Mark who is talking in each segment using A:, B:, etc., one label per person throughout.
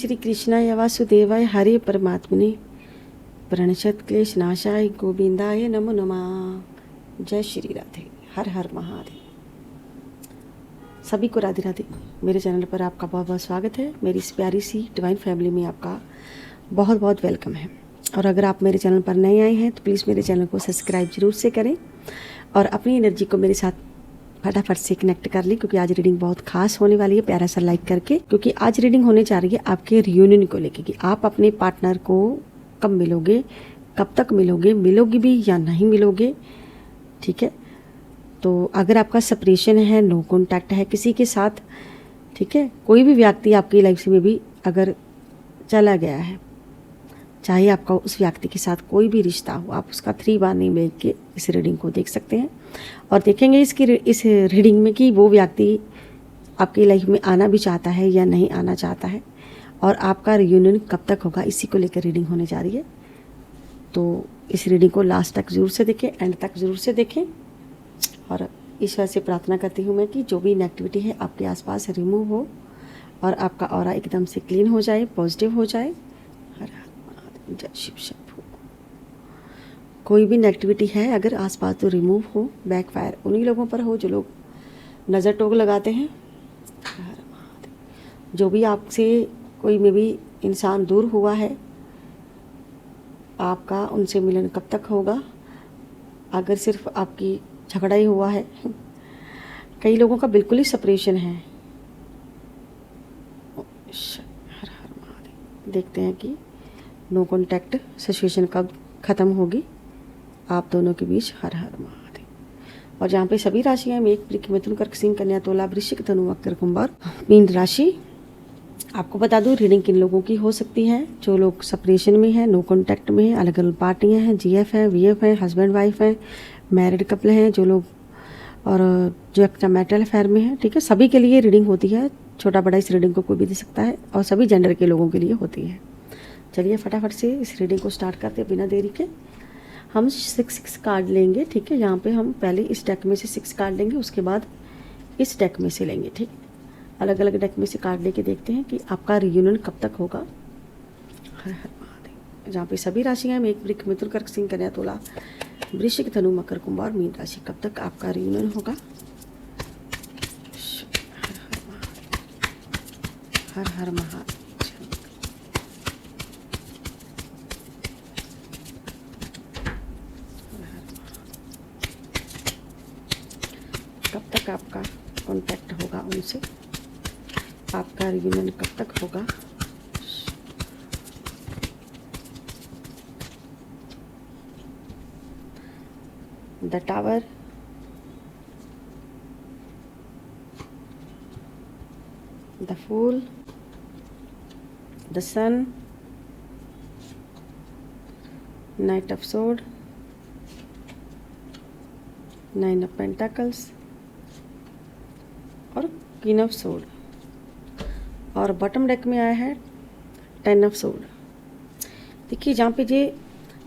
A: श्री कृष्णाय वासुदेवाय हरे परमात्मने प्रणशत क्लेश नाशाय गोविंदाय नमो नमः। जय श्री राधे। हर हर महादेव। सभी को राधे राधे। मेरे चैनल पर आपका बहुत बहुत स्वागत है। मेरी इस प्यारी सी डिवाइन फैमिली में आपका बहुत बहुत वेलकम है। और अगर आप मेरे चैनल पर नए आए हैं तो प्लीज़ मेरे चैनल को सब्सक्राइब जरूर से करें और अपनी एनर्जी को मेरे साथ फटाफट से कनेक्ट कर लें, क्योंकि आज रीडिंग बहुत खास होने वाली है। प्यारा सा लाइक करके, क्योंकि आज रीडिंग होने जा रही है आपके रियूनियन को लेके कि आप अपने पार्टनर को कब मिलोगे, कब तक मिलोगे, मिलोगे भी या नहीं मिलोगे। ठीक है, तो अगर आपका सेपरेशन है, नो कॉन्टैक्ट है किसी के साथ, ठीक है, कोई भी व्यक्ति आपकी लाइफ में भी अगर चला गया है, चाहे आपका उस व्यक्ति के साथ कोई भी रिश्ता हो, आप उसका 3 बार नहीं मिल के इस रीडिंग को देख सकते हैं और देखेंगे इस रीडिंग में कि वो व्यक्ति आपकी लाइफ में आना भी चाहता है या नहीं आना चाहता है और आपका रियूनियन कब तक होगा, इसी को लेकर रीडिंग होने जा रही है। तो इस रीडिंग को लास्ट तक ज़रूर से देखें, एंड तक ज़रूर से देखें। और ईश्वर से प्रार्थना करती हूँ मैं कि जो भी नेगेटिविटी है आपके आसपास रिमूव हो और आपका ऑरा एकदम से क्लीन हो जाए, पॉजिटिव हो जाए। हर हर महादेव। जय शिव शंभू। कोई भी नेगेटिविटी है अगर आसपास तो रिमूव हो, बैकफायर उन्हीं लोगों पर हो जो लोग नज़र टोक लगाते हैं। हर हर महादेव। जो भी आपसे कोई में भी इंसान दूर हुआ है, आपका उनसे मिलन कब तक होगा। अगर सिर्फ आपकी झगड़ा ही हुआ है, कई लोगों का बिल्कुल ही सेपरेशन है। हर हर महादेव। देखते हैं कि नो कॉन्टैक्ट सिचुएशन कब ख़त्म होगी आप दोनों के बीच। हर हर महादेव। और जहाँ पे सभी राशियाँ मेष, वृश्चिक, मिथुन, कर्क, सिंह, कन्या, तुला, वृश्चिक, धनु, मकर, कुंभ और मीन राशि। आपको बता दूं रीडिंग किन लोगों की हो सकती है। जो लोग सेपरेशन में है, नो कॉन्टैक्ट में है, अलग अलग पार्टियां हैं, जीएफ है, वीएफ है, हस्बैंड वाइफ है, मैरिड कपल हैं, जो लोग और जो एक्स्ट्रा मैरिटल अफेयर में है। ठीक है, सभी के लिए रीडिंग होती है। छोटा बड़ा इस रीडिंग को कोई भी दे सकता है और सभी जेंडर के लोगों के लिए होती है। चलिए फटाफट से इस रीडिंग को स्टार्ट करते हैं बिना देरी के। हम 6 कार्ड लेंगे। ठीक है, यहाँ पे हम पहले इस डेक में से 6 कार्ड लेंगे, उसके बाद इस डेक में से लेंगे। ठीक है, अलग अलग डेक में से कार्ड लेके देखते हैं कि आपका रियूनियन कब तक होगा। हर हर महादेव। जहाँ पे सभी राशियाँ मेष, वृश्चिक, मिथुन, कर्क, सिंह, कन्या, तुला, वृश्चिक, धनु, मकर, कुंभ और मीन राशि, कब तक आपका रियूनियन होगा। हर हर महादेव। कब तक आपका कांटेक्ट होगा उनसे, आपका रियूनियन कब तक होगा। The tower, the fool, the sun, knight of sword, 9 of pentacles और क्वीन ऑफ सोर्ड। और बॉटम डेक में आया है 10 ऑफ सोर्ड। देखिए जहाँ पे ये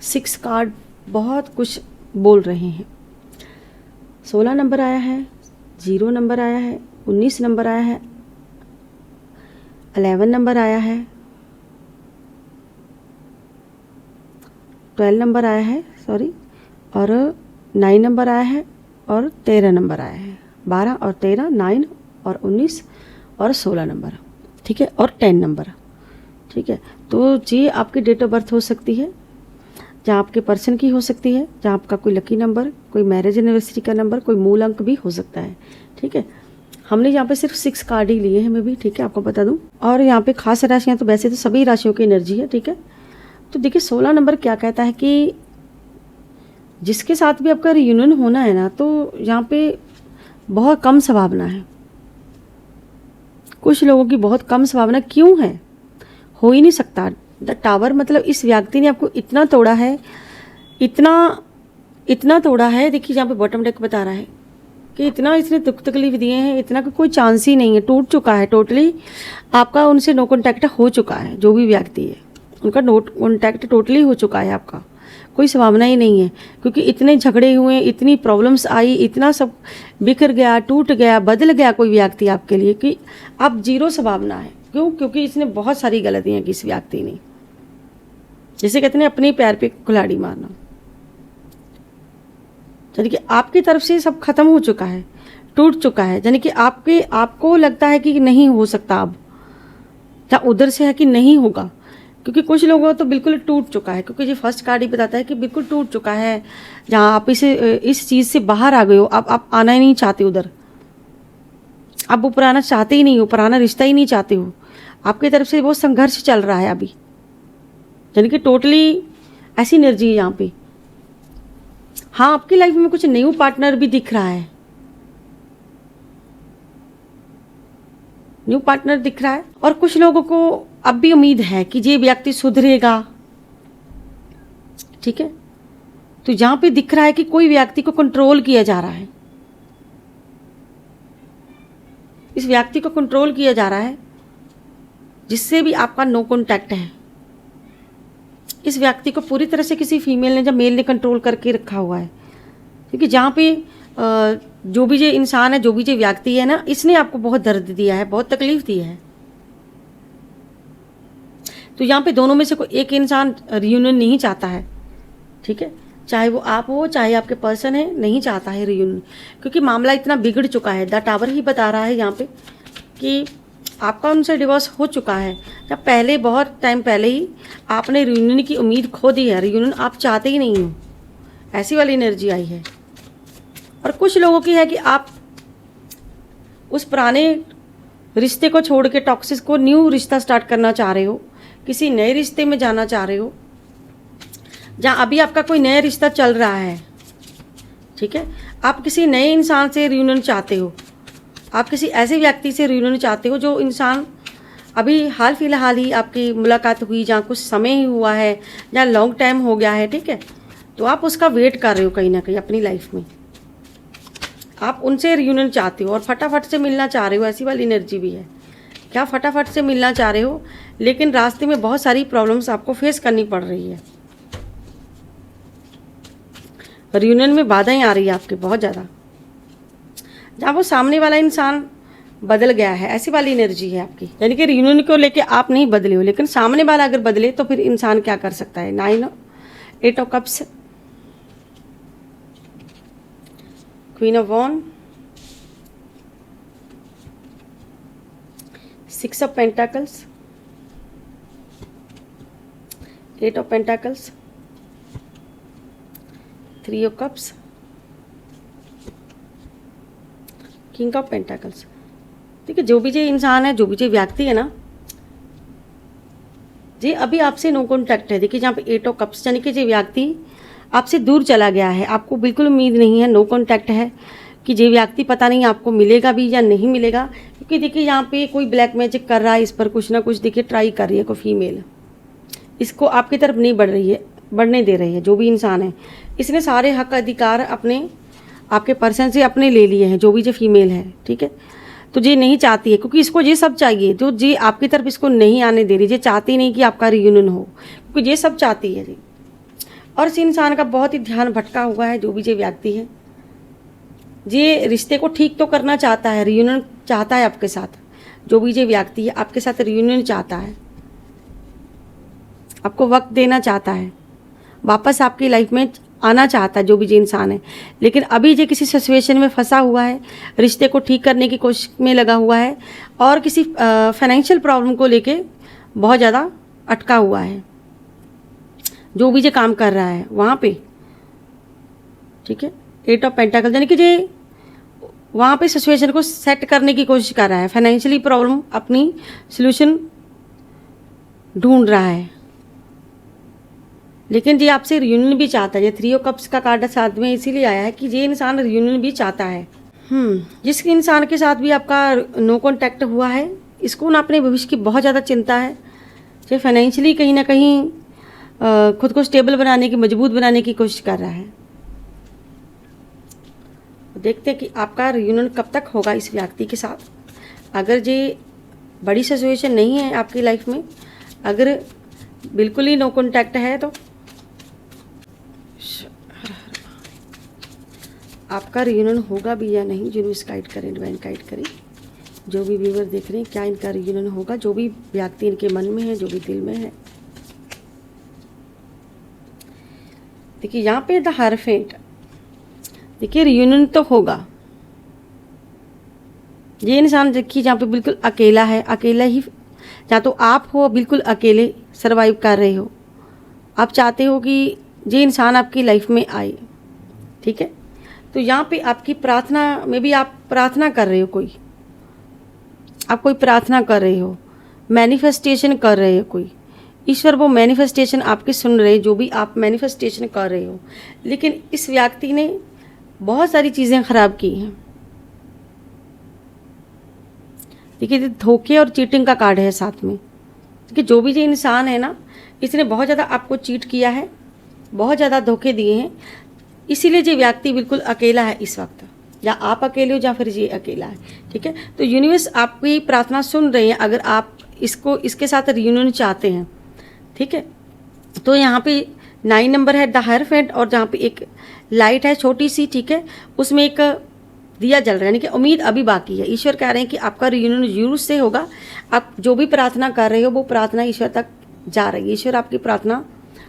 A: 6 कार्ड बहुत कुछ बोल रहे हैं। 16 नंबर आया है, 0 नंबर आया है, 19 नंबर आया है, 11 नंबर आया है, 12 नंबर आया है, सॉरी, और 9 नंबर आया है और 13 नंबर आया है। 12 और 13, 9 और 19 और 16 नंबर। ठीक है, और 10 नंबर। ठीक है, तो ये आपकी डेट ऑफ बर्थ हो सकती है, जहाँ आपके पर्सन की हो सकती है, जहाँ आपका कोई लकी नंबर, कोई मैरिज एनिवर्सरी का नंबर, कोई मूल अंक भी हो सकता है। ठीक है, हमने यहाँ पे सिर्फ 6 कार्ड ही लिए हैं मैं भी। ठीक है, आपको बता दूँ। और यहाँ पे खास राशियाँ तो वैसे तो सभी राशियों की एनर्जी है। ठीक है, तो देखिए 16 नंबर क्या कहता है कि जिसके साथ भी आपका रियूनियन होना है ना, तो यहाँ पे बहुत कम संभावना है। कुछ लोगों की बहुत कम संभावना क्यों है, हो ही नहीं सकता। द टावर मतलब इस व्यक्ति ने आपको इतना तोड़ा है, इतना तोड़ा है। देखिए जहाँ पे बॉटम डेक बता रहा है कि इतना इसने दुख तकलीफ दिए हैं, इतना का कोई चांस ही नहीं है, टूट चुका है टोटली। आपका उनसे नो कॉन्टैक्ट हो चुका है। जो भी व्यक्ति है उनका नो कॉन्टैक्ट टोटली हो चुका है। आपका कोई संभावना ही नहीं है, क्योंकि इतने झगड़े हुए, इतनी प्रॉब्लम्स आई, इतना सब बिखर गया, टूट गया, बदल गया कोई व्यक्ति आपके लिए कि अब 0 संभावना है। क्यों? क्योंकि इसने बहुत सारी गलतियां की इस व्यक्ति ने, जैसे कहते हैं अपने पैर पे कुल्हाड़ी मारना। यानी कि आपकी तरफ से सब खत्म हो चुका है, टूट चुका है, यानी कि आपको लगता है कि नहीं हो सकता अब, या उधर से है कि नहीं होगा, क्योंकि कुछ लोगों तो बिल्कुल टूट चुका है। क्योंकि ये फर्स्ट कार्ड ही बताता है कि बिल्कुल टूट चुका है, जहाँ आप इस चीज़ से बाहर आ गए हो, अब आप आना ही नहीं चाहते उधर, आप वो पुराना चाहते ही नहीं हो, पुराना रिश्ता ही नहीं चाहते हो, आपकी तरफ से वो संघर्ष चल रहा है अभी। यानी कि टोटली ऐसी एनर्जी है यहाँ पे। हाँ, आपकी लाइफ में कुछ न्यू पार्टनर भी दिख रहा है, न्यू पार्टनर दिख रहा है। और कुछ लोगों को अब भी उम्मीद है कि ये व्यक्ति सुधरेगा, ठीक है। तो यहाँ पे दिख रहा है कि कोई व्यक्ति को कंट्रोल किया जा रहा है, इस व्यक्ति को कंट्रोल किया जा रहा है, जिससे भी आपका नो कॉन्टैक्ट है। इस व्यक्ति को पूरी तरह से किसी फीमेल ने या मेल ने कंट्रोल करके रखा हुआ है, क्योंकि जहाँ पे जो भी ये इंसान है, जो भी ये व्यक्ति है ना, इसने आपको बहुत दर्द दिया है, बहुत तकलीफ दी है। तो यहाँ पे दोनों में से कोई एक इंसान रियूनियन नहीं चाहता है, ठीक है, चाहे वो आप हो चाहे आपके पर्सन है, नहीं चाहता है रियूनियन, क्योंकि मामला इतना बिगड़ चुका है। द टावर ही बता रहा है यहाँ पे कि आपका उनसे डिवोर्स हो चुका है, या पहले बहुत टाइम पहले ही आपने रियूनियन की उम्मीद खो दी है, रियूनियन आप चाहते ही नहीं हो, ऐसी वाली एनर्जी आई है। और कुछ लोगों की है कि आप उस पुराने रिश्ते को छोड़ के टॉक्सिस को न्यू रिश्ता स्टार्ट करना चाह रहे हो, किसी नए रिश्ते में जाना चाह रहे हो, जहाँ अभी आपका कोई नया रिश्ता चल रहा है, ठीक है। आप किसी नए इंसान से रियूनियन चाहते हो, आप किसी ऐसे व्यक्ति से रियूनियन चाहते हो जो इंसान अभी हाल फिलहाल ही आपकी मुलाकात हुई, जहाँ कुछ समय ही हुआ है, जहाँ लॉन्ग टाइम हो गया है, ठीक है। तो आप उसका वेट कर रहे हो कहीं ना कहीं अपनी लाइफ में, आप उनसे रियूनियन चाहते हो और फटाफट से मिलना चाह रहे हो, ऐसी वाली एनर्जी भी है। क्या फटाफट से मिलना चाह रहे हो, लेकिन रास्ते में बहुत सारी प्रॉब्लम्स आपको फेस करनी पड़ रही है, रियूनियन में बाधाएं आ रही है आपके बहुत ज़्यादा, जहाँ वो सामने वाला इंसान बदल गया है, ऐसी वाली एनर्जी है आपकी। यानी कि रियूनियन को लेके आप नहीं बदले हो, लेकिन सामने वाला अगर बदले तो फिर इंसान क्या कर सकता है। 9 8 of cups, queen of wand, 6 of pentacles, 8 of pentacles, 3 of cups, king of pentacles. ठीक है, जो भी ये इंसान है, जो भी ये व्यक्ति है ना, ये अभी आपसे नो कॉन्टैक्ट है। देखिए जहाँ पे 8 ऑफ कप्स, यानी कि ये व्यक्ति आपसे दूर चला गया है, आपको बिल्कुल उम्मीद नहीं है, नो कॉन्टैक्ट है कि ये व्यक्ति पता नहीं आपको मिलेगा भी या नहीं मिलेगा। क्योंकि देखिए यहाँ पे कोई ब्लैक मैजिक कर रहा है, इस पर कुछ ना कुछ देखिए ट्राई कर रही है कोई फीमेल, इसको आपकी तरफ नहीं बढ़ रही है, बढ़ने दे रही है। जो भी इंसान है, इसने सारे हक अधिकार अपने आपके पर्सन से अपने ले लिए हैं, जो भी जो फीमेल है, ठीक है। तो ये नहीं चाहती है, क्योंकि इसको ये सब चाहिए, जो जी आपकी तरफ इसको नहीं आने दे रही, ये चाहती नहीं कि आपका रियूनियन हो, क्योंकि ये सब चाहती है जी। और इस इंसान का बहुत ही ध्यान भटका हुआ है, जो भी ये व्यक्ति है, ये रिश्ते को ठीक तो करना चाहता है, रियूनियन चाहता है आपके साथ। जो भी ये व्यक्ति है आपके साथ रियूनियन चाहता है, आपको वक्त देना चाहता है, वापस आपकी लाइफ में आना चाहता है, जो भी ये इंसान है। लेकिन अभी ये किसी सिचुएशन में फंसा हुआ है, रिश्ते को ठीक करने की कोशिश में लगा हुआ है, और किसी फाइनेंशियल प्रॉब्लम को लेके बहुत ज़्यादा अटका हुआ है, जो भी ये काम कर रहा है वहाँ पे, ठीक है। 8 ऑफ पेंटाकल, यानी कि ये वहाँ पे सिचुएशन को सेट करने की कोशिश कर रहा है, फाइनेंशियली प्रॉब्लम अपनी सॉल्यूशन ढूंढ रहा है। लेकिन ये आपसे रियूनियन भी चाहता है। ये 3 ऑफ कप्स का कार्ड साथ में इसीलिए आया है कि ये इंसान रियूनियन भी चाहता है। जिस इंसान के साथ भी आपका नो कॉन्टैक्ट हुआ है, इसको ना अपने भविष्य की बहुत ज़्यादा चिंता है। ये फाइनेंशियली कहीं ना कहीं खुद को स्टेबल बनाने की, मजबूत बनाने की कोशिश कर रहा है। देखते हैं कि आपका रियूनियन कब तक होगा इस व्यक्ति के साथ। अगर ये बड़ी सिचुएशन नहीं है आपकी लाइफ में, अगर बिल्कुल ही नो कॉन्टैक्ट है, तो आपका रियूनियन होगा भी या नहीं, जुनूस गाइड करें, डिवाइन गाइड करें। जो भी व्यूवर देख रहे हैं, क्या इनका रियूनियन होगा, जो भी व्यक्ति इनके मन में है, जो भी दिल में है। देखिए यहाँ पे द हायरफेंट, देखिए रियूनियन तो होगा। ये इंसान देखिए जहाँ पे बिल्कुल अकेला है, अकेला ही, या तो आप हो बिल्कुल अकेले सरवाइव कर रहे हो, आप चाहते हो कि ये इंसान आपकी लाइफ में आए, ठीक है। तो यहाँ पे आपकी प्रार्थना में भी आप प्रार्थना कर रहे हो, आप कोई प्रार्थना कर रहे हो, मैनिफेस्टेशन कर रहे हो, कोई ईश्वर वो मैनिफेस्टेशन आपकी सुन रहे हैं, जो भी आप मैनिफेस्टेशन कर रहे हो। लेकिन इस व्यक्ति ने बहुत सारी चीज़ें खराब की हैं। देखिए धोखे और चीटिंग का कार्ड है साथ में। देखिए जो भी ये इंसान है ना, इसने बहुत ज़्यादा आपको चीट किया है, बहुत ज़्यादा धोखे दिए हैं, इसीलिए ये व्यक्ति बिल्कुल अकेला है इस वक्त। या आप अकेले हो या फिर ये अकेला है, ठीक है। तो यूनिवर्स आपकी प्रार्थना सुन रहे हैं अगर आप इसके साथ रियूनियन चाहते हैं, ठीक है। तो यहाँ पे 9 नंबर है द हायरफेंट, और जहाँ पे एक लाइट है छोटी सी, ठीक है, उसमें एक दिया जल रहा है, यानी कि उम्मीद अभी बाकी है। ईश्वर कह रहे हैं कि आपका रियूनियन जरूर से होगा। आप जो भी प्रार्थना कर रहे हो वो प्रार्थना ईश्वर तक जा रही है, ईश्वर आपकी प्रार्थना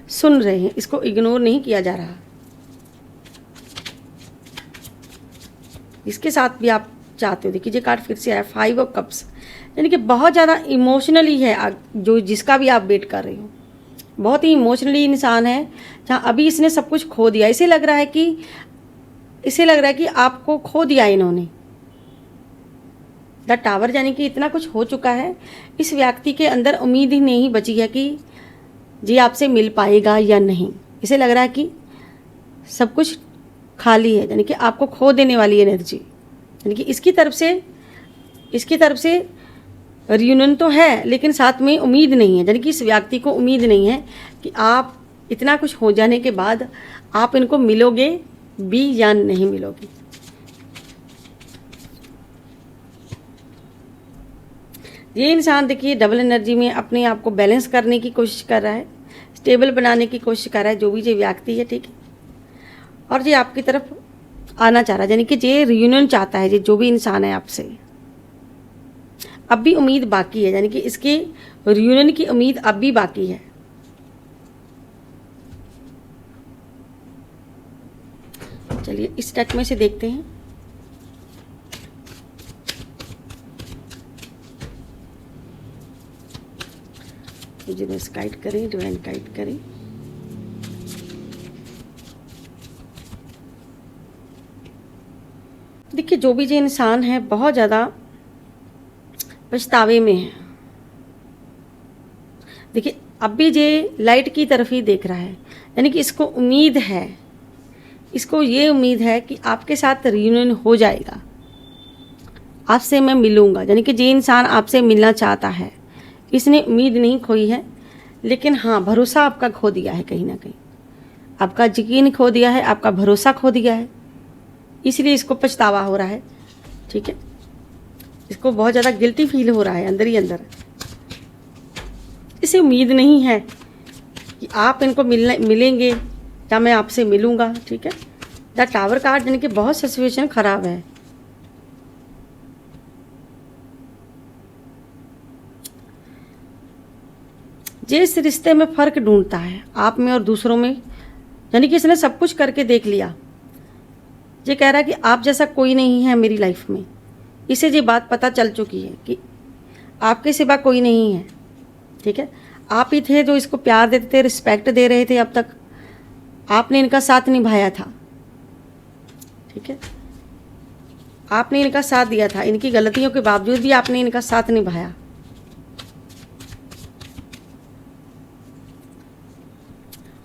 A: सुन रहे हैं, इसको इग्नोर नहीं किया जा रहा। इसके साथ भी आप चाहते हो, देखिए ये कार्ड फिर से आया 5 ऑफ कप्स, यानी कि बहुत ज़्यादा इमोशनली है जो जिसका भी आप वेट कर रहे हो, बहुत ही इमोशनली इंसान है, जहाँ अभी इसने सब कुछ खो दिया। इसे लग रहा है कि आपको खो दिया इन्होंने। द टावर, यानी कि इतना कुछ हो चुका है, इस व्यक्ति के अंदर उम्मीद ही नहीं बची है कि जी आपसे मिल पाएगा या नहीं। इसे लग रहा है कि सब कुछ खाली है, यानी कि आपको खो देने वाली एनर्जी, यानी कि इसकी तरफ से रियूनियन तो है लेकिन साथ में उम्मीद नहीं है, यानी कि इस व्यक्ति को उम्मीद नहीं है कि आप इतना कुछ हो जाने के बाद आप इनको मिलोगे भी या नहीं मिलोगे। ये इंसान देखिए डबल एनर्जी में अपने आप को बैलेंस करने की कोशिश कर रहा है, स्टेबल बनाने की कोशिश कर रहा है, जो भी ये व्यक्ति है, ठीक है। और ये आपकी तरफ आना चाह रहा है, यानी कि ये रियूनियन चाहता है, ये जो भी इंसान है आपसे। अब भी उम्मीद बाकी है, यानी कि इसके रियूनियन की उम्मीद अब भी बाकी है। चलिए इस डेक में से देखते हैं। यूनिवर्स गाइड करें, डिवाइन गाइड करें। देखिए जो भी ये इंसान है बहुत ज़्यादा पछतावे में है। देखिए अब भी ये लाइट की तरफ ही देख रहा है, यानी कि इसको उम्मीद है, इसको ये उम्मीद है कि आपके साथ रियूनियन हो जाएगा, आपसे मैं मिलूँगा, यानी कि ये इंसान आपसे मिलना चाहता है। इसने उम्मीद नहीं खोई है, लेकिन हाँ भरोसा आपका खो दिया है, कहीं ना कहीं आपका यकीन खो दिया है, आपका भरोसा खो दिया है, इसलिए इसको पछतावा हो रहा है, ठीक है। इसको बहुत ज़्यादा गिल्टी फील हो रहा है अंदर ही अंदर। इसे उम्मीद नहीं है कि आप इनको मिलेंगे या मैं आपसे मिलूँगा, ठीक है। द टावर कार्ड, यानी कि बहुत सिचुएशन ख़राब है। ये इस रिश्ते में फ़र्क ढूंढता है, आप में और दूसरों में, यानी कि इसने सब कुछ करके देख लिया। ये कह रहा है कि आप जैसा कोई नहीं है मेरी लाइफ में। इसे ये बात पता चल चुकी है कि आपके सिवा कोई नहीं है, ठीक है। आप ही थे जो इसको प्यार देते थे, रिस्पेक्ट दे रहे थे, अब तक आपने इनका साथ निभाया था, ठीक है। आपने इनका साथ दिया था, इनकी गलतियों के बावजूद भी आपने इनका साथ निभाया।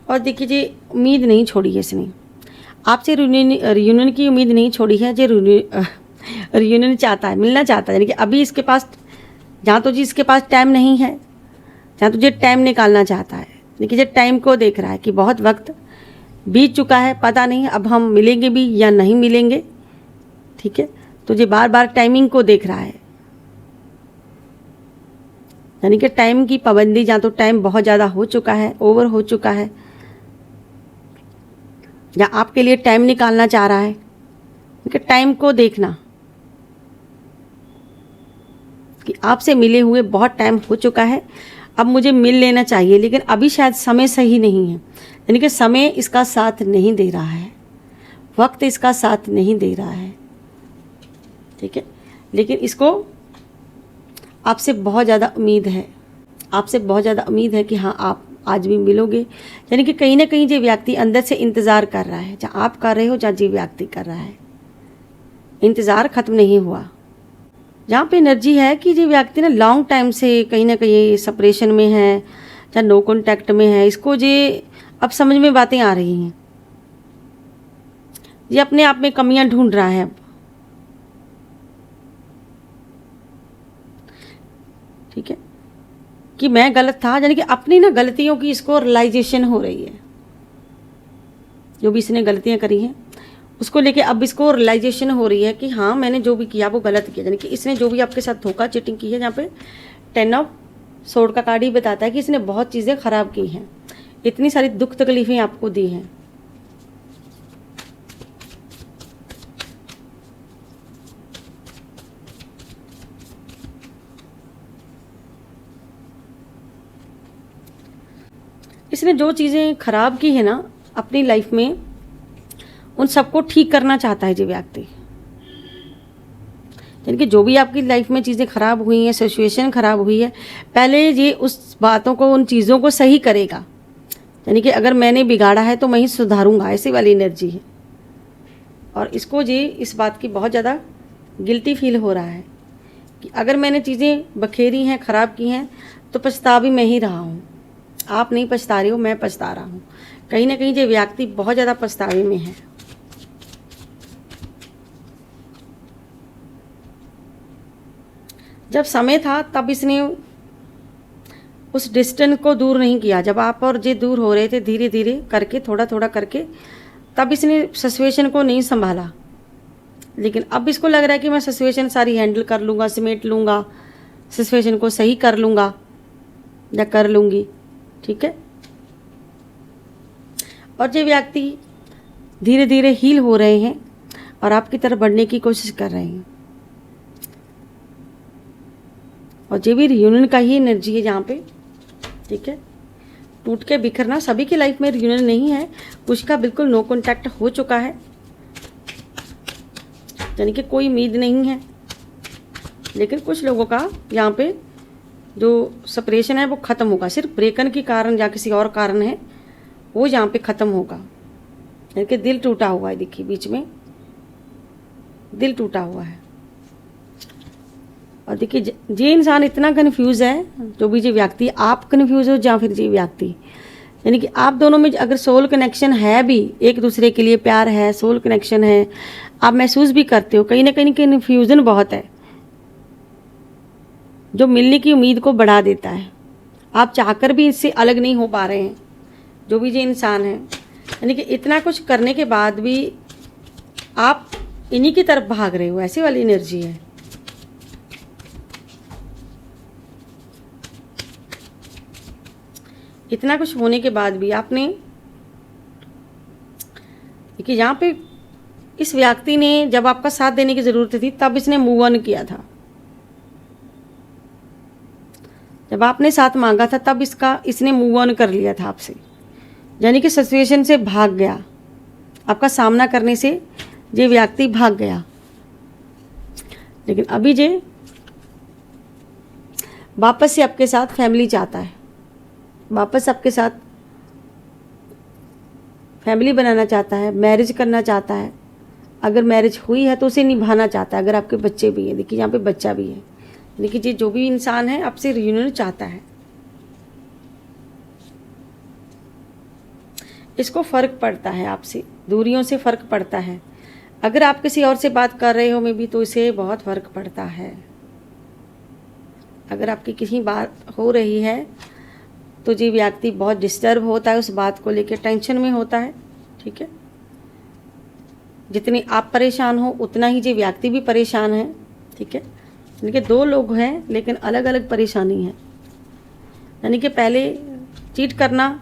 A: और देखिए ये उम्मीद नहीं छोड़ी है इसने, आपसे रियूनियन की उम्मीद नहीं छोड़ी है। जो रियूनियन चाहता है, मिलना चाहता है, यानी कि अभी इसके पास जहाँ तो जी इसके पास टाइम नहीं है, जहाँ तो ये टाइम निकालना चाहता है, लेकिन ये टाइम को देख रहा है कि बहुत वक्त बीत चुका है, पता नहीं अब हम मिलेंगे भी या नहीं मिलेंगे, ठीक है। तो ये बार बार टाइमिंग को देख रहा है, यानी कि टाइम की पाबंदी, जहाँ तो टाइम बहुत ज़्यादा हो चुका है, ओवर हो चुका है, या आपके लिए टाइम निकालना चाह रहा है, क्योंकि टाइम को देखना। कि आपसे मिले हुए बहुत टाइम हो चुका है, अब मुझे मिल लेना चाहिए, लेकिन अभी शायद समय सही नहीं है, यानी कि समय इसका साथ नहीं दे रहा है, वक्त इसका साथ नहीं दे रहा है, ठीक है। लेकिन इसको आपसे बहुत ज़्यादा उम्मीद है, आपसे बहुत ज़्यादा उम्मीद है कि हाँ आप आज भी मिलोगे, यानी कि कहीं ना कहीं जो व्यक्ति अंदर से इंतज़ार कर रहा है, जहाँ आप कर रहे हो, जहाँ जो व्यक्ति कर रहा है, इंतज़ार ख़त्म नहीं हुआ। जहाँ पे एनर्जी है कि जो व्यक्ति ना लॉन्ग टाइम से कहीं ना कहीं सेपरेशन में है या नो कॉन्टैक्ट में है, इसको ये अब समझ में बातें आ रही हैं, ये अपने आप में कमियां ढूंढ रहा है अब, ठीक है, कि मैं गलत था, यानी कि अपनी ना गलतियों की इसको रियलाइजेशन हो रही है। जो भी इसने गलतियां करी हैं उसको लेके अब इसको रियलाइजेशन हो रही है कि हाँ मैंने जो भी किया वो गलत किया, यानी कि इसने जो भी आपके साथ धोखा चीटिंग की है। जहाँ पे 10 ऑफ सोर्ड का कार्ड ही बताता है कि इसने बहुत चीज़ें ख़राब की हैं, इतनी सारी दुख तकलीफ़ें आपको दी हैं। इसने जो चीज़ें ख़राब की है ना अपनी लाइफ में, उन सबको ठीक करना चाहता है ये व्यक्ति, यानी कि जो भी आपकी लाइफ में चीज़ें ख़राब हुई हैं, सिचुएशन ख़राब हुई है, पहले ये उस बातों को, उन चीज़ों को सही करेगा, यानी कि अगर मैंने बिगाड़ा है तो मैं ही सुधारूंगा, ऐसी वाली एनर्जी है। और इसको ये इस बात की बहुत ज़्यादा गिल्टी फील हो रहा है कि अगर मैंने चीज़ें बखेरी हैं, ख़राब की हैं, तो पछता भी मैं ही रहा हूँ, आप नहीं पछता रहे हो, मैं पछता रहा हूँ। कहीं ना कहीं ये व्यक्ति बहुत ज़्यादा पछतावे में है। जब समय था तब इसने उस डिस्टेंस को दूर नहीं किया, जब आप और ये दूर हो रहे थे धीरे धीरे करके, थोड़ा थोड़ा करके, तब इसने सिचुएशन को नहीं संभाला। लेकिन अब इसको लग रहा है कि मैं सिचुएशन सारी हैंडल कर लूँगा, समेट लूँगा, सिचुएशन को सही कर लूँगा या कर लूँगी, ठीक है। और ये व्यक्ति धीरे धीरे हील हो रहे हैं और आपकी तरफ बढ़ने की कोशिश कर रहे हैं। और ये भी रियूनियन का ही एनर्जी है जहाँ पे, ठीक है। टूट के बिखरना, सभी की लाइफ में रियूनियन नहीं है, कुछ का बिल्कुल नो कॉन्टैक्ट हो चुका है, यानी कि कोई उम्मीद नहीं है। लेकिन कुछ लोगों का यहाँ पे जो सेपरेशन है वो ख़त्म होगा, सिर्फ ब्रेकन के कारण या किसी और कारण है वो यहाँ पे ख़त्म होगा, यानी कि दिल टूटा हुआ है, देखिए बीच में दिल टूटा हुआ है। और देखिए ये इंसान इतना कन्फ्यूज़ है, जो भी ये व्यक्ति, आप कन्फ्यूज़ हो या फिर ये व्यक्ति, यानी कि आप दोनों में अगर सोल कनेक्शन है भी, एक दूसरे के लिए प्यार है, सोल कनेक्शन है, आप महसूस भी करते हो, कहीं ना कहीं कन्फ्यूज़न बहुत है जो मिलने की उम्मीद को बढ़ा देता है। आप चाहकर भी इससे अलग नहीं हो पा रहे हैं, जो भी ये इंसान है, यानी कि इतना कुछ करने के बाद भी आप इन्हीं की तरफ भाग रहे हो, ऐसी वाली एनर्जी है। इतना कुछ होने के बाद भी आपने, देखिए यहाँ पे इस व्यक्ति ने जब आपका साथ देने की ज़रूरत थी तब इसने मूव ऑन किया था, जब आपने साथ मांगा था तब इसने मूव ऑन कर लिया था आपसे, यानी कि सिचुएशन से भाग गया, आपका सामना करने से ये व्यक्ति भाग गया। लेकिन अभी ये वापस से आपके साथ फैमिली चाहता है, वापस आपके साथ फैमिली बनाना चाहता है, मैरिज करना चाहता है। अगर मैरिज हुई है तो उसे निभाना चाहता है, अगर आपके बच्चे भी हैं, देखिए यहाँ पे बच्चा भी है, यानी कि जो भी इंसान है आपसे रियूनियन चाहता है। इसको फ़र्क पड़ता है आपसे, दूरियों से फ़र्क पड़ता है। अगर आप किसी और से बात कर रहे हो में भी तो इसे बहुत फ़र्क पड़ता है। अगर आपकी किसी बात हो रही है तो ये व्यक्ति बहुत डिस्टर्ब होता है, उस बात को लेकर टेंशन में होता है, ठीक है। जितनी आप परेशान हो उतना ही ये व्यक्ति भी परेशान है, ठीक है। यानी कि दो लोग हैं लेकिन अलग अलग परेशानी है। यानी कि पहले चीट करना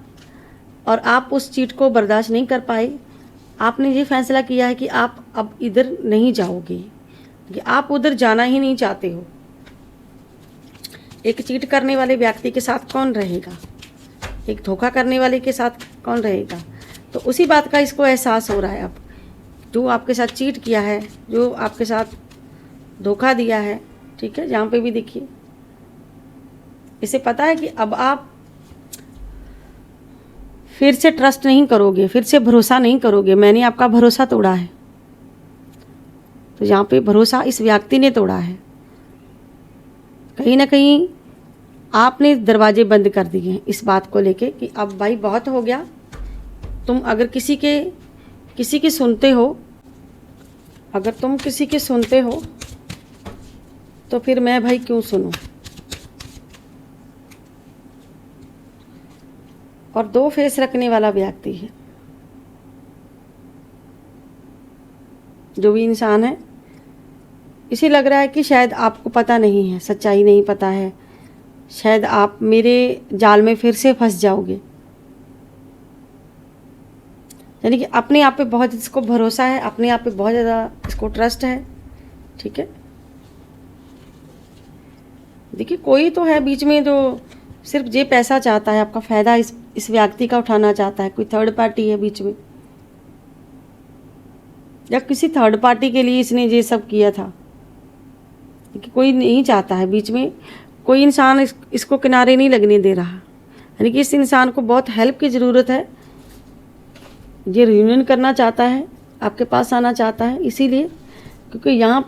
A: और आप उस चीट को बर्दाश्त नहीं कर पाए, आपने ये फैसला किया है कि आप अब इधर नहीं जाओगे, कि आप उधर जाना ही नहीं चाहते हो, एक चीट करने वाले व्यक्ति के साथ कौन रहेगा, एक धोखा करने वाले के साथ कौन रहेगा। तो उसी बात का इसको एहसास हो रहा है अब, जो आपके साथ चीट किया है, जो आपके साथ धोखा दिया है, ठीक है, जहाँ पे भी देखिए इसे पता है कि अब आप फिर से ट्रस्ट नहीं करोगे, फिर से भरोसा नहीं करोगे, मैंने आपका भरोसा तोड़ा है। तो यहाँ पे भरोसा इस व्यक्ति ने तोड़ा है, कहीं ना कहीं आपने दरवाजे बंद कर दिए हैं इस बात को लेके कि अब भाई बहुत हो गया। तुम अगर किसी के सुनते हो, अगर तुम किसी के सुनते हो तो फिर मैं भाई क्यों सुनूं। और दो फेस रखने वाला व्यक्ति है, जो भी इंसान है, इसे लग रहा है कि शायद आपको पता नहीं है, सच्चाई नहीं पता है, शायद आप मेरे जाल में फिर से फंस जाओगे। यानी कि अपने आप पे बहुत इसको भरोसा है, अपने आप पे बहुत ज़्यादा इसको ट्रस्ट है, ठीक है। देखिए कोई तो है बीच में जो सिर्फ ये पैसा चाहता है, आपका फ़ायदा इस व्यक्ति का उठाना चाहता है। कोई थर्ड पार्टी है बीच में, या किसी थर्ड पार्टी के लिए इसने ये सब किया था। कि कोई नहीं चाहता है बीच में, कोई इंसान इसको किनारे नहीं लगने दे रहा। यानी कि इस इंसान को बहुत हेल्प की ज़रूरत है, ये रियूनियन करना चाहता है, आपके पास आना चाहता है, इसीलिए क्योंकि यहाँ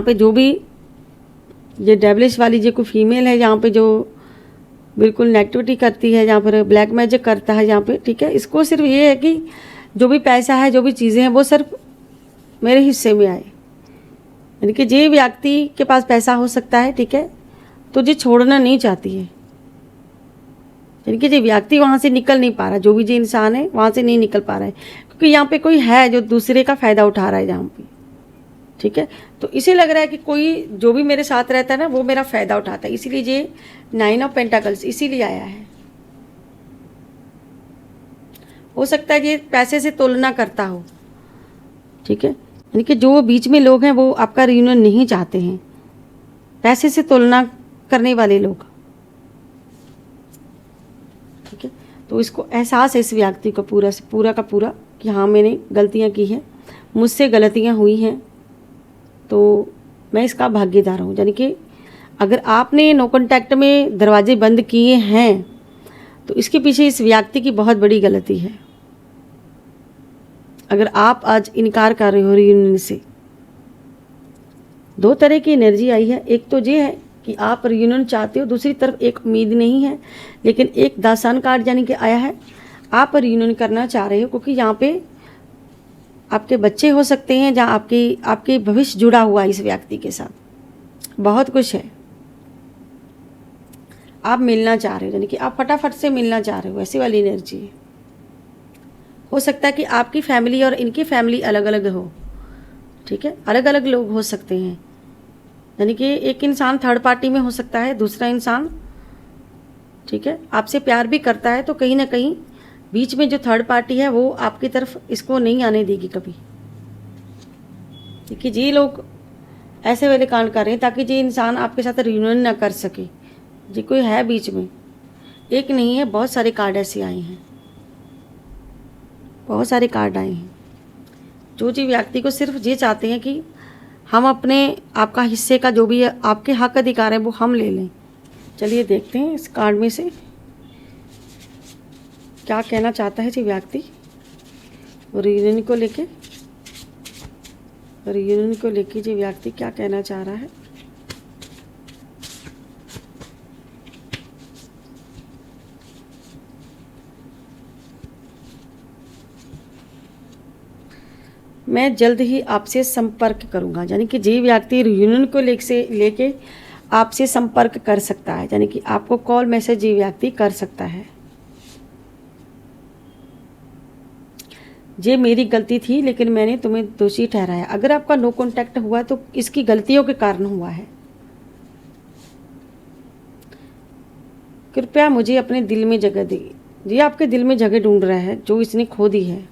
A: पे जो भी ये डेविलिश वाली जो कोई फीमेल है, यहाँ पे जो बिल्कुल नेगेटिविटी करती है, जहाँ पर ब्लैक मैजिक करता है, यहाँ पे, ठीक है, इसको सिर्फ ये है कि जो भी पैसा है, जो भी चीज़ें हैं, वो सिर्फ मेरे हिस्से में आए। यानी कि जे व्यक्ति के पास पैसा हो सकता है, ठीक है, तो जे छोड़ना नहीं चाहती है। यानी कि जे व्यक्ति वहाँ से निकल नहीं पा रहा, जो भी जे इंसान है वहाँ से नहीं निकल पा रहा है, क्योंकि यहाँ पे कोई है जो दूसरे का फ़ायदा उठा रहा है जहाँ पे, ठीक है। तो इसे लग रहा है कि कोई जो भी मेरे साथ रहता है ना, वो मेरा फ़ायदा उठाता है, इसीलिए ये 9 ऑफ पेंटाकल्स इसीलिए आया है। हो सकता है ये पैसे से तुलना करता हो, ठीक है। यानी कि जो बीच में लोग हैं वो आपका रियूनियन नहीं चाहते हैं, पैसे से तुलना करने वाले लोग, ठीक है। तो इसको एहसास है इस व्यक्ति को पूरा से पूरा का पूरा कि हाँ मैंने गलतियाँ की हैं, मुझसे गलतियाँ हुई हैं, तो मैं इसका भागीदार हूँ। यानी कि अगर आपने नो कॉन्टैक्ट में दरवाजे बंद किए हैं तो इसके पीछे इस व्यक्ति की बहुत बड़ी गलती है। अगर आप आज इनकार कर रहे हो रियूनियन से, दो तरह की एनर्जी आई है। एक तो ये है कि आप रियूनियन चाहते हो, दूसरी तरफ एक उम्मीद नहीं है, लेकिन एक द सन कार्ड यानी कि आया है, आप रियूनियन करना चाह रहे हो, क्योंकि यहाँ पे आपके बच्चे हो सकते हैं, जहाँ आपके भविष्य जुड़ा हुआ है इस व्यक्ति के साथ, बहुत कुछ है। आप मिलना चाह रहे हो, यानी कि आप फटाफट से मिलना चाह रहे हो, ऐसी वाली एनर्जी है। हो सकता है कि आपकी फैमिली और इनकी फैमिली अलग अलग हो, ठीक है, अलग अलग लोग हो सकते हैं। यानी कि एक इंसान थर्ड पार्टी में हो सकता है, दूसरा इंसान, ठीक है, आपसे प्यार भी करता है, तो कहीं ना कहीं बीच में जो थर्ड पार्टी है वो आपकी तरफ इसको नहीं आने देगी कभी। देखिए ये लोग ऐसे वाले कांड कर रहे हैं ताकि ये इंसान आपके साथ रियूनियन ना कर सके। जी कोई है बीच में, एक नहीं है, बहुत सारे कार्ड ऐसे आए हैं, बहुत सारे कार्ड आए हैं। जो जी व्यक्ति को सिर्फ ये चाहते हैं कि हम अपने आपका हिस्से का जो भी आपके हक अधिकार है वो हम ले लें। चलिए देखते हैं इस कार्ड में से क्या कहना चाहता है जी व्यक्ति रियूनियन को लेके। रियूनियन को लेके जी व्यक्ति क्या कहना चाह रहा है। मैं जल्द ही आपसे संपर्क करूंगा, यानी कि जी व्यक्ति रियूनियन को लेके आपसे संपर्क कर सकता है, यानी कि आपको कॉल मैसेज जी व्यक्ति कर सकता है। ये मेरी गलती थी लेकिन मैंने तुम्हें दोषी ठहराया। अगर आपका नो कॉन्टैक्ट हुआ तो इसकी गलतियों के कारण हुआ है। कृपया मुझे अपने दिल में जगह दी। ये आपके दिल में जगह ढूंढ रहा है जो इसने खो दी है।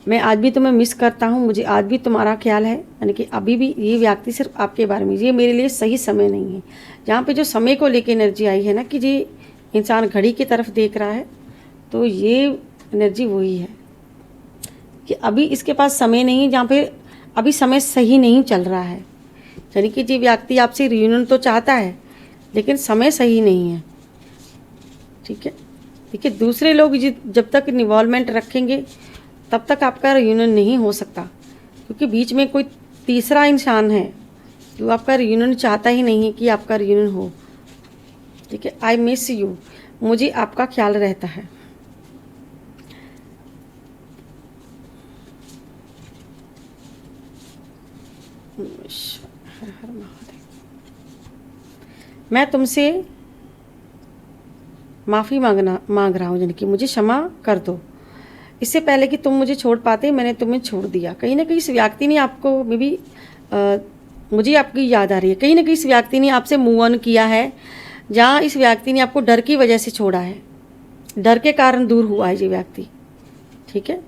A: मैं आज भी तुम्हें मिस करता हूँ, मुझे आज भी तुम्हारा ख्याल है। यानी कि अभी भी ये व्यक्ति सिर्फ आपके बारे में, ये मेरे लिए सही समय नहीं है। जहाँ पे जो समय को लेके एनर्जी आई है ना कि जी इंसान घड़ी की तरफ देख रहा है, तो ये एनर्जी वही है कि अभी इसके पास समय नहीं है, जहाँ पे अभी समय सही नहीं चल रहा है। यानी कि जी व्यक्ति आपसे रियूनियन तो चाहता है लेकिन समय सही नहीं है। ठीक है, देखिए दूसरे लोग जब तक इन्वॉल्वमेंट रखेंगे तब तक आपका रियूनियन नहीं हो सकता, क्योंकि बीच में कोई तीसरा इंसान है जो आपका रियूनियन चाहता ही नहीं है कि आपका रियूनियन हो। ठीक है, आई मिस यू, मुझे आपका ख्याल रहता है। हर हर महादेव। मैं तुमसे माफ़ी मांग रहा हूँ, यानी कि मुझे क्षमा कर दो। इससे पहले कि तुम मुझे छोड़ पाते मैंने तुम्हें छोड़ दिया। कहीं ना कहीं इस व्यक्ति ने आपको मे बी मुझे आपकी याद आ रही है, कहीं ना कहीं इस व्यक्ति ने आपसे मूव ऑन किया है, जहाँ इस व्यक्ति ने आपको डर की वजह से छोड़ा है, डर के कारण दूर हुआ है ये व्यक्ति। ठीक है,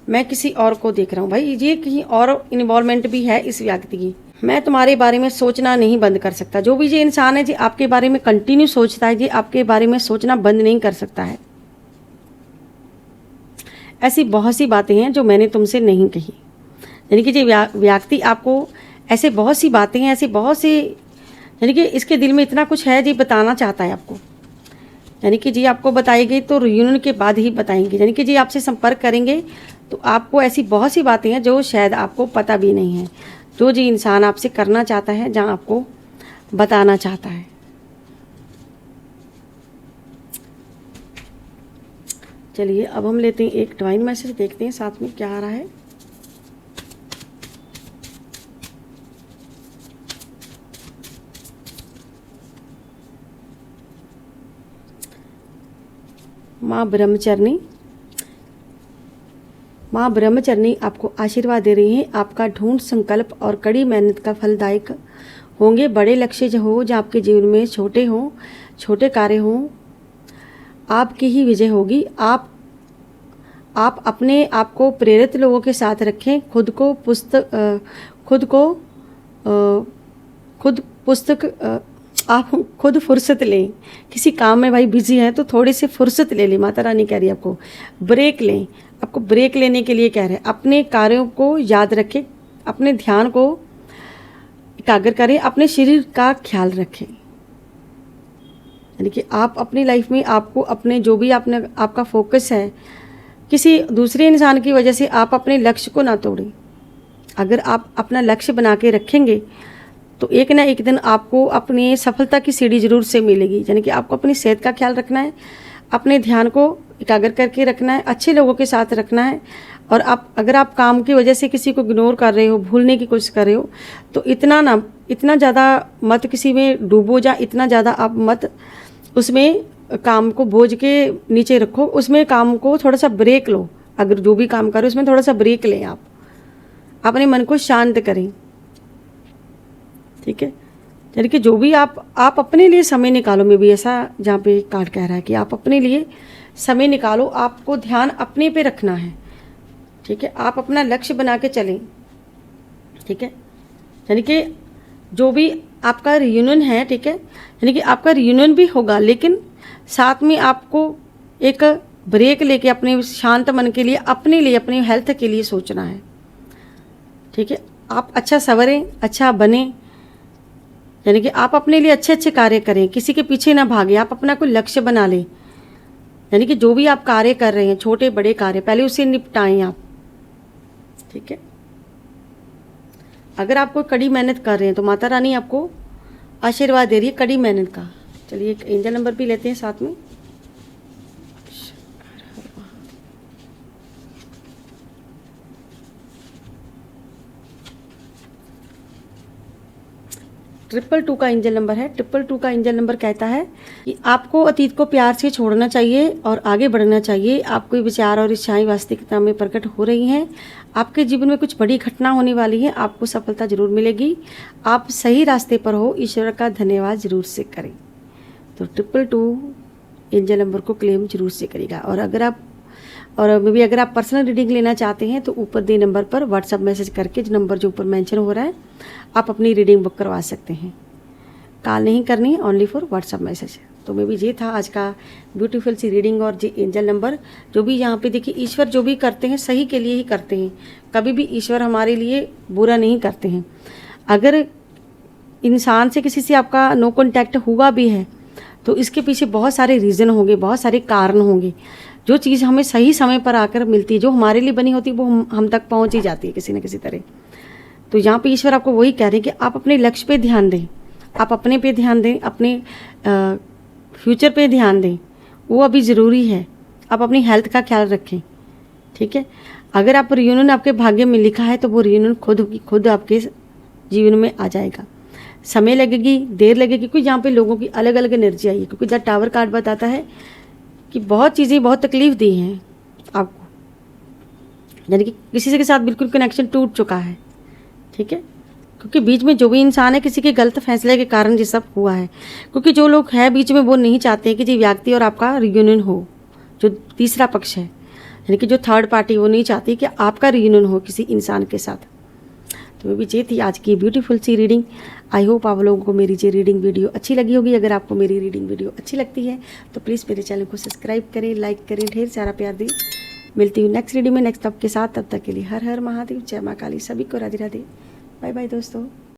A: मैं किसी और को देख रहा हूँ भाई, ये कहीं और इन्वॉल्वमेंट भी है इस व्यक्ति की। मैं तुम्हारे बारे में सोचना नहीं बंद कर सकता। जो भी ये इंसान है जी आपके बारे में कंटिन्यू सोचता है, जी आपके बारे में सोचना बंद नहीं कर सकता है। ऐसी बहुत सी बातें हैं जो मैंने तुमसे नहीं कही। यानी कि ये व्यक्ति आपको ऐसे बहुत सी बातें हैं, ऐसी बहुत सी, यानी कि इसके दिल में इतना कुछ है जी बताना चाहता है आपको। यानी कि जी आपको बताएंगे तो रियूनियन के बाद ही बताएंगे। यानी कि जी आपसे संपर्क करेंगे तो आपको ऐसी बहुत सी बातें हैं जो शायद आपको पता भी नहीं है, जो जी इंसान आपसे करना चाहता है, जहाँ आपको बताना चाहता है। चलिए अब हम लेते हैं एक डिवाइन मैसेज, देखते हैं साथ में क्या आ रहा है। माँ ब्रह्मचरणी, माँ ब्रह्मचरणी आपको आशीर्वाद दे रही हैं। आपका ढूंढ संकल्प और कड़ी मेहनत का फलदायक होंगे। बड़े लक्ष्य जो हो, जो आपके जीवन में छोटे हों, छोटे कार्य हों, आपकी ही विजय होगी। आप अपने आप को प्रेरित लोगों के साथ रखें। खुद आप खुद फुर्सत लें। किसी काम में भाई बिजी है तो थोड़ी सी फुर्सत ले लें। माता रानी कह रही है आपको ब्रेक लें, आपको ब्रेक लेने के लिए कह रहे हैं। अपने कार्यों को याद रखें, अपने ध्यान को एकाग्र करें, अपने शरीर का ख्याल रखें। यानी कि आप अपनी लाइफ में आपको अपने जो भी आपका फोकस है, किसी दूसरे इंसान की वजह से आप अपने लक्ष्य को ना तोड़ें। अगर आप अपना लक्ष्य बना के रखेंगे तो एक ना एक दिन आपको अपनी सफलता की सीढ़ी जरूर से मिलेगी। यानी कि आपको अपनी सेहत का ख्याल रखना है, अपने ध्यान को एकाग्र करके रखना है, अच्छे लोगों के साथ रखना है। और अगर आप काम की वजह से किसी को इग्नोर कर रहे हो, भूलने की कोशिश कर रहे हो, तो इतना ज़्यादा मत किसी में डूबो, या इतना ज़्यादा आप मत उसमें काम को बोझ के नीचे रखो। उसमें काम को थोड़ा सा ब्रेक लो। अगर जो भी काम करो उसमें थोड़ा सा ब्रेक लें, आप अपने मन को शांत करें। ठीक है, यानी कि जो भी आप अपने लिए समय निकालो। में भी ऐसा जहाँ पे कार्ड कह रहा है कि आप अपने लिए समय निकालो, आपको ध्यान अपने पे रखना है। ठीक है, आप अपना लक्ष्य बना के चलें। ठीक है, यानी कि जो भी आपका रियूनियन है, ठीक है, यानी कि आपका रियूनियन भी होगा, लेकिन साथ में आपको एक ब्रेक लेके अपने शांत मन के लिए, अपने लिए, अपनी हेल्थ के लिए सोचना है। ठीक है, आप अच्छा संवरें, अच्छा बने। यानी कि आप अपने लिए अच्छे अच्छे कार्य करें, किसी के पीछे ना भागें, आप अपना कोई लक्ष्य बना लें। यानी कि जो भी आप कार्य कर रहे हैं, छोटे बड़े कार्य, पहले उसे निपटाएं आप। ठीक है, अगर आप कोई कड़ी मेहनत कर रहे हैं तो माता रानी आपको आशीर्वाद दे रही है कड़ी मेहनत का। चलिए एक एंजल नंबर भी लेते हैं साथ में। ट्रिपल 2 का एंजल नंबर है। ट्रिपल 2 का एंजल नंबर कहता है कि आपको अतीत को प्यार से छोड़ना चाहिए और आगे बढ़ना चाहिए। आपके विचार और इच्छाएं वास्तविकता में प्रकट हो रही हैं। आपके जीवन में कुछ बड़ी घटना होने वाली है, आपको सफलता जरूर मिलेगी। आप सही रास्ते पर हो, ईश्वर का धन्यवाद जरूर से करें। तो ट्रिपल 2 एंजल नंबर को क्लेम जरूर से करेगा। और अगर आप और मे भी अगर आप पर्सनल रीडिंग लेना चाहते हैं तो ऊपर दिए नंबर पर व्हाट्सअप मैसेज करके, जो नंबर जो ऊपर मेंशन हो रहा है, आप अपनी रीडिंग बुक करवा सकते हैं। कॉल नहीं करनी है, ओनली फॉर व्हाट्सअप मैसेज। तो मे भी ये था आज का ब्यूटीफुल सी रीडिंग और जी एंजल नंबर। जो भी यहाँ पे देखिए, ईश्वर जो भी करते हैं सही के लिए ही करते हैं, कभी भी ईश्वर हमारे लिए बुरा नहीं करते हैं। अगर इंसान से किसी से आपका नो कॉन्टैक्ट हुआ भी है तो इसके पीछे बहुत सारे रीज़न होंगे, बहुत सारे कारण होंगे। जो चीज़ हमें सही समय पर आकर मिलती है, जो हमारे लिए बनी होती है, वो हम तक पहुंच ही जाती है किसी न किसी तरह। तो यहाँ पे ईश्वर आपको वही कह रहे हैं कि आप अपने लक्ष्य पे ध्यान दें, आप अपने पे ध्यान दें, अपने फ्यूचर पे ध्यान दें, वो अभी ज़रूरी है। आप अपनी हेल्थ का ख्याल रखें, ठीक है। अगर आप रियूनियन आपके भाग्य में लिखा है तो वो रियूनियन खुद आपके जीवन में आ जाएगा। समय लगेगी, देर लगेगी, क्योंकि यहाँ पे लोगों की अलग अलग एनर्जी आई है। क्योंकि द टावर कार्ड बताता है कि बहुत चीज़ें, बहुत तकलीफ दी हैं आपको, यानी कि किसी से के साथ बिल्कुल कनेक्शन टूट चुका है, ठीक है। क्योंकि बीच में जो भी इंसान है, किसी के गलत फैसले के कारण ये सब हुआ है। क्योंकि जो लोग हैं बीच में, वो नहीं चाहते कि जी व्यक्ति और आपका रियूनियन हो। जो तीसरा पक्ष है, यानी कि जो थर्ड पार्टी, वो नहीं चाहती कि आपका रियूनियन हो किसी इंसान के साथ। तो वो भी ये थी आज की ब्यूटीफुल सी रीडिंग। आई होप आप लोगों को मेरी ये रीडिंग वीडियो अच्छी लगी होगी। अगर आपको मेरी रीडिंग वीडियो अच्छी लगती है तो प्लीज़ मेरे चैनल को सब्सक्राइब करें, लाइक करें, ढेर सारा प्यार दें। मिलती हूँ नेक्स्ट रीडिंग में नेक्स्ट टॉपिक के साथ। तब तक के लिए हर हर महादेव, जय माँ काली। सभी को राधे राधे, बाय बाय दोस्तों।